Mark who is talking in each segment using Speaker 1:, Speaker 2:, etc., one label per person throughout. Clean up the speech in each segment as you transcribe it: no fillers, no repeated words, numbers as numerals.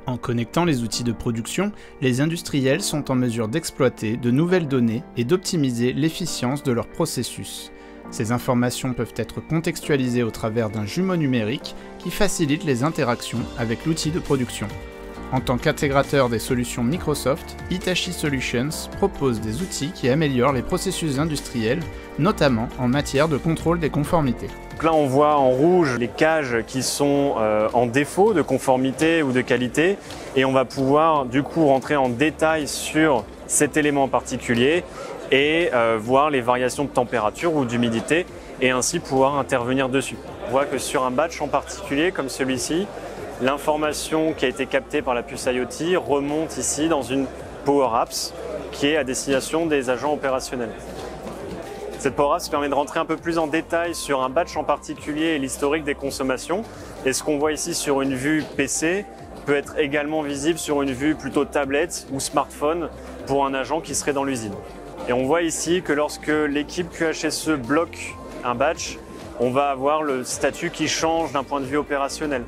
Speaker 1: En connectant les outils de production, les industriels sont en mesure d'exploiter de nouvelles données et d'optimiser l'efficience de leur processus. Ces informations peuvent être contextualisées au travers d'un jumeau numérique qui facilite les interactions avec l'outil de production. En tant qu'intégrateur des solutions Microsoft, Hitachi Solutions propose des outils qui améliorent les processus industriels, notamment en matière de contrôle des conformités.
Speaker 2: Donc là on voit en rouge les cages qui sont en défaut de conformité ou de qualité et on va pouvoir du coup rentrer en détail sur cet élément en particulier et voir les variations de température ou d'humidité et ainsi pouvoir intervenir dessus. On voit que sur un batch en particulier comme celui-ci, l'information qui a été captée par la puce IoT remonte ici dans une Power Apps qui est à destination des agents opérationnels. Cette Power Apps permet de rentrer un peu plus en détail sur un batch en particulier et l'historique des consommations. Et ce qu'on voit ici sur une vue PC peut être également visible sur une vue plutôt tablette ou smartphone pour un agent qui serait dans l'usine. Et on voit ici que lorsque l'équipe QHSE bloque un batch, on va avoir le statut qui change d'un point de vue opérationnel.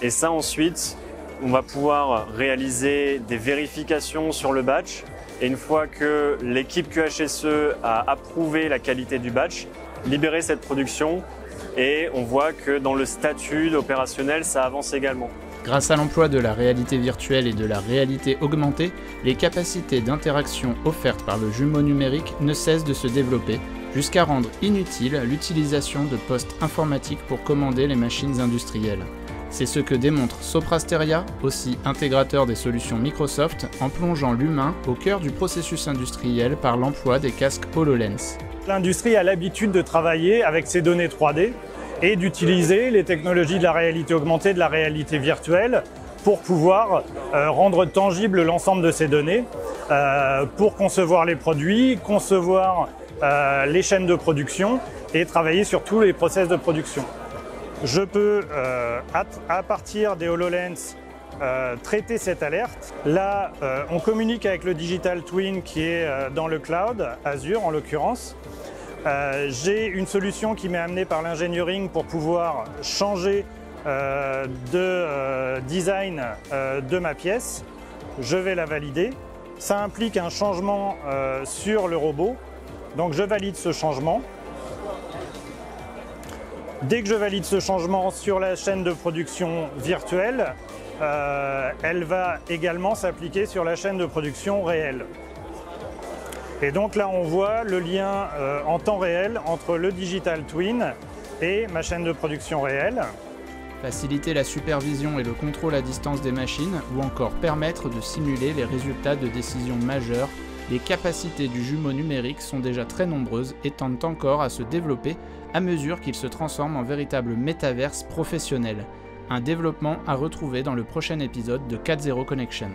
Speaker 2: Et ça ensuite, on va pouvoir réaliser des vérifications sur le batch. Et une fois que l'équipe QHSE a approuvé la qualité du batch, libérer cette production et on voit que dans le statut opérationnel, ça avance également.
Speaker 1: Grâce à l'emploi de la réalité virtuelle et de la réalité augmentée, les capacités d'interaction offertes par le jumeau numérique ne cessent de se développer, jusqu'à rendre inutile l'utilisation de postes informatiques pour commander les machines industrielles. C'est ce que démontre Soprasteria, aussi intégrateur des solutions Microsoft, en plongeant l'humain au cœur du processus industriel par l'emploi des casques HoloLens.
Speaker 3: L'industrie a l'habitude de travailler avec ses données 3D et d'utiliser les technologies de la réalité augmentée, de la réalité virtuelle pour pouvoir rendre tangible l'ensemble de ces données, pour concevoir les produits, concevoir les chaînes de production et travailler sur tous les process de production. Je peux, à partir des HoloLens, traiter cette alerte. Là, on communique avec le Digital Twin qui est dans le cloud, Azure en l'occurrence. J'ai une solution qui m'est amenée par l'engineering pour pouvoir changer de design de ma pièce. Je vais la valider. Ça implique un changement sur le robot. Donc je valide ce changement. Dès que je valide ce changement sur la chaîne de production virtuelle, elle va également s'appliquer sur la chaîne de production réelle. Et donc là, on voit le lien en temps réel entre le Digital Twin et ma chaîne de production réelle.
Speaker 1: Faciliter la supervision et le contrôle à distance des machines ou encore permettre de simuler les résultats de décisions majeures, les capacités du jumeau numérique sont déjà très nombreuses et tendent encore à se développer à mesure qu'il se transforme en véritable métaverse professionnel. Un développement à retrouver dans le prochain épisode de 4.0 Connections.